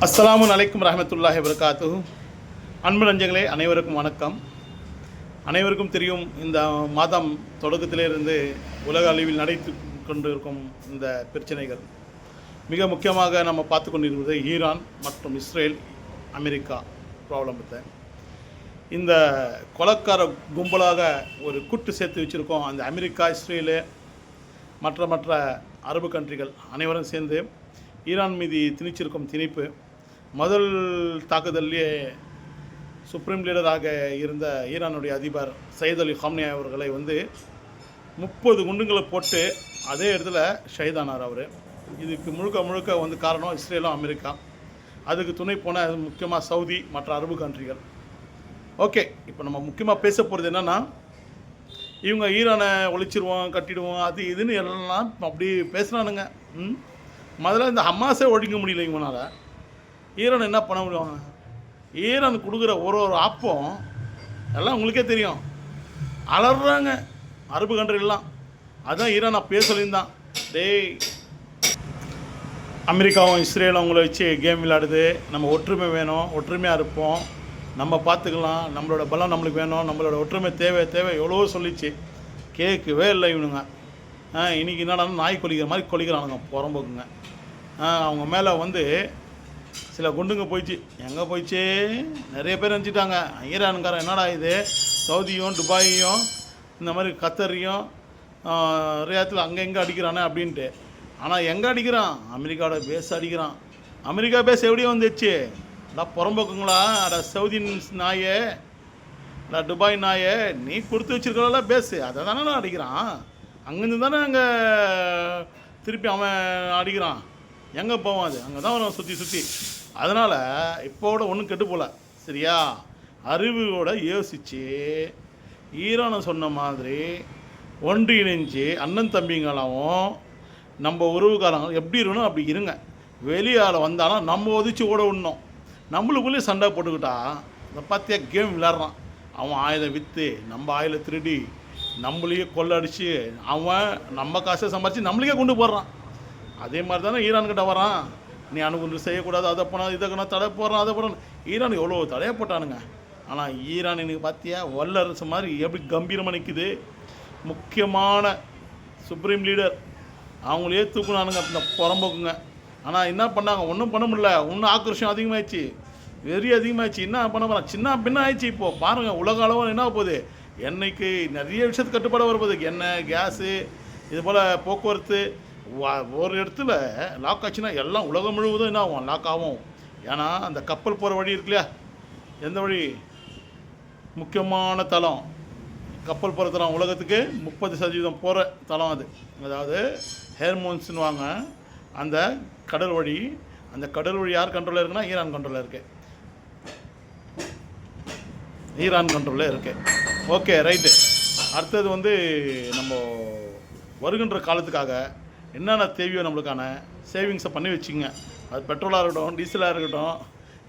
அஸ்ஸலாமு அலைக்கும் ரஹமத்துல்லாஹி வபரகாத்துஹு. அன்பு நஞ்சங்களே, அனைவருக்கும் வணக்கம். அனைவருக்கும் தெரியும், இந்த மாதம் தொடக்கத்திலிருந்து உலக அளவில் நடைத்து கொண்டிருக்கும் இந்த பிரச்சனைகள், மிக முக்கியமாக நம்ம பார்த்து கொண்டிருக்கிறது ஈரான் மற்றும் இஸ்ரேல் அமெரிக்கா ப்ராப்ளத்தை. இந்த கொலைக்கார கும்பலாக ஒரு கூட்டு சேர்த்து வச்சுருக்கோம். அந்த அமெரிக்கா, இஸ்ரேலு, மற்ற அரபு கண்ட்ரிகள் அனைவரும் சேர்ந்து ஈரான் மீது திணிச்சிருக்கும் திணிப்பு. முதல் தாக்குதல்லையே சுப்ரீம் லீடராக இருந்த ஈரானுடைய அதிபர் சையத் அலி ஹாம்னி அவர்களை 30 குண்டுங்களை போட்டு அதே இடத்துல ஷஹீதானார் அவர். இதுக்கு முழுக்க காரணம் இஸ்ரேலும் அமெரிக்கா. அதுக்கு துணை போன முக்கியமாக சவுதி, மற்ற அரபு கண்ட்ரிகள். ஓகே, இப்போ நம்ம முக்கியமாக பேச போகிறது என்னென்னா, இவங்க ஈரானை ஒழிச்சிருவோம், கட்டிடுவோம், அது இதுன்னு எல்லாம் அப்படி பேசுகிறானுங்க. முதல்ல இந்த ஹமாஸை ஒழிக்க முடியல இவங்களால. ஈரான் என்ன பண்ண முடியுவாங்க? ஈரான் கொடுக்குற ஒரு ஆப்பம் எல்லாம் உங்களுக்கே தெரியும். அலறாங்க அரபு கண்ட்ரிலாம். அதுதான் ஈரான் அப்பயே சொல்லியிருந்தான், டேய் அமெரிக்காவும் இஸ்ரேலும் அவங்கள வச்சு கேம் விளையாடுது, நம்ம ஒற்றுமை வேணும், ஒற்றுமையாக இருப்போம், நம்ம பார்த்துக்கலாம், நம்மளோட பலம் நம்மளுக்கு வேணும், நம்மளோட ஒற்றுமை தேவை எவ்வளவோ சொல்லிச்சு. கேட்கவே இல்லை இவனுங்க. இன்றைக்கி என்னடா நாய் கொலிக்கிற மாதிரி கொலிக்கிறானுங்க, புறம்போக்குங்க. அவங்க மேலே சில குண்டுங்க போயிடுச்சு. எங்கே போயிடுச்சு? நிறைய பேர் நினச்சிட்டாங்க ஈரானுக்காரன் என்னடா இது, சவுதியும் துபாயையும் இந்த மாதிரி கத்தரையும் ரியாத்தில் அங்கே எங்கே அடிக்கிறானே அப்படின்ட்டு. ஆனால் எங்கே அடிக்கிறான்? அமெரிக்காவோட பேஸ் அடிக்கிறான். அமெரிக்கா பேஸ் எப்படியே வந்துச்சு? அடா புறம்போக்குங்களா, அடா சவுதி நாயே, அடா துபாய் நாயே, நீ கொடுத்து வச்சுருக்கல பேஸு, அதை தானே அடிக்கிறான். அங்கேருந்து தானே அங்கே திருப்பி அவன் அடிக்கிறான். எங்கே போவான்? அது அங்கே தான் அவன் சுற்றி. அதனால் இப்போட ஒன்றும் கெட்டு போகல, சரியா? அறிவோட யோசித்து ஈரானை சொன்ன மாதிரி ஒன்றிணைஞ்சு அண்ணன் தம்பிங்களாகவும் நம்ம உறவுக்காரங்க எப்படி இருக்கணும் அப்படி இருங்க. வெளியால் வந்தாலும் நம்ம ஒதிச்சு ஓட விடணும். நம்மளுக்குள்ளேயே சண்டை போட்டுக்கிட்டா இந்த பார்த்தியா கேம் விளையாடுறான். அவன் ஆயுதம் விற்று நம்ம ஆயுதம் திருடி நம்மளையே கொள்ளடிச்சு அவன் நம்ம காசை சம்பாரித்து நம்மளுக்கே கொண்டு போடுறான். அதே மாதிரி தானே ஈரான்கிட்ட வரான். நீ அணுகுண்டு செய்யக்கூடாது, அதை போனால் இதை தடை போடுறான், அதை போடுறான். ஈரான் எவ்வளோ தடையை போட்டானுங்க. ஆனால் ஈரான் இன்னைக்கு பார்த்தியா வல்லரசு மாதிரி எப்படி கம்பீரமாக நிற்குது. முக்கியமான சுப்ரீம் லீடர் அவங்களே தூக்குனானுங்க இந்த புறம்போக்குங்க. ஆனால் என்ன பண்ணாங்க? ஒன்றும் பண்ண முடியல. இன்னும் ஆக்ரோஷம் அதிகமாகிடுச்சு, வெறி அதிகமாகிடுச்சு. என்ன பண்ண போகிறான்? சின்ன பின்ன ஆயிடுச்சு. இப்போது பாருங்கள், உலக அளவில் என்ன போகுது, எண்ணெய்க்கு நிறைய விஷயத்துக்கு கட்டுப்பாடு வரப்போகுது. எண்ணெய், கேஸு, இது போல் போக்குவரத்து ஒரு இடத்துல லாக் ஆச்சுன்னா எல்லாம் உலகம் முழுவதும் என்ன ஆகும்? லாக் ஆகும். ஏன்னா அந்த கப்பல் போகிற வழி இருக்கு இல்லையா, எந்த வழி? முக்கியமான தளம், கப்பல் போகிற தளம், உலகத்துக்கு 30% போகிற தளம் அது. அதாவது ஹெர்மோன்ஸ்னு வாங்க அந்த கடல் வழி. அந்த கடல் வழி யார் கண்ட்ரோலில் இருக்குன்னா ஈரான் கண்ட்ரோலில் இருக்கு. Okay, right. அடுத்தது நம்ம வருகின்ற காலத்துக்காக என்னென்ன தேவையோ நம்மளுக்கான சேவிங்ஸை பண்ணி வச்சுங்க. அது பெட்ரோலாக இருக்கட்டும், டீசலாக இருக்கட்டும்,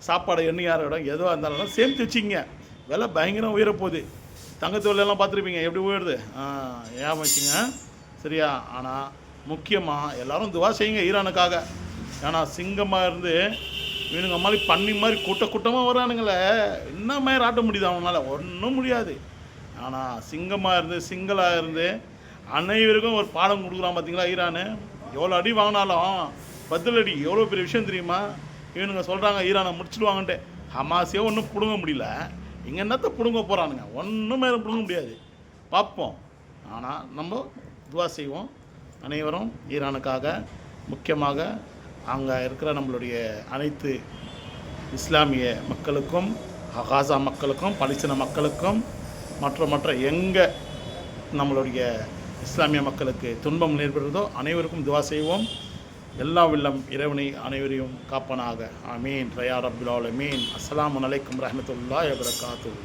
சாப்பாடு எண்ணெயாக இருக்கட்டும், எதுவாக இருந்தாலும் சேர்த்து வச்சுங்க. விலை பயங்கரம் உயரப்போகுது. தங்கத்து விலையெல்லாம் பார்த்துருப்பீங்க எப்படி உயருது. ஏன் வச்சுங்க, சரியா? ஆனால் முக்கியமாக எல்லோரும் துவா செய்யுங்க ஈரானுக்காக. ஏன்னா சிங்கமாக இருந்து இவனுங்க மாதிரி பண்ணி மாதிரி கூட்டமாக வரானுங்களே, என்ன மாதிரி ஆட்ட முடியுது அவங்களால? ஒன்றும் முடியாது. ஆனால் சிங்கமாக இருந்து சிங்களாக இருந்து அனைவருக்கும் ஒரு பாடம் கொடுக்குறான். பார்த்தீங்களா ஈரானு? எவ்வளோ அடி வாங்கினாலும் பதிலடி. எவ்வளோ பெரிய விஷயம் தெரியுமா? இவனுங்க சொல்கிறாங்க ஈரானை முடிச்சுடுவாங்கன்ட்டு. ஹமாஸே ஒன்றும் பிடுங்க முடியல, இங்கே என்னத்தை பிடுங்க போகிறானுங்க? ஒன்றுமே பிடுங்க முடியாது. பார்ப்போம். ஆனால் நம்ம துவா செய்வோம் அனைவரும் ஈரானுக்காக. முக்கியமாக அங்கே இருக்கிற நம்மளுடைய அனைத்து இஸ்லாமிய மக்களுக்கும், காசா மக்களுக்கும், பலஸ்தீன மக்களுக்கும், மற்ற எங்கே நம்மளுடைய இஸ்லாமிய மக்களுக்கு துன்பம் ஏற்படுறதோ அனைவருக்கும் துவா செய்வோம். எல்லாம் வல்ல இறைவனை அனைவரையும் காப்பனாக. ஆமீன். யா ரப்பல் ஆலமீன். அஸ்ஸலாமு அலைக்கும் ரஹ்மத்துல்லாஹி வபரகாத்துஹு.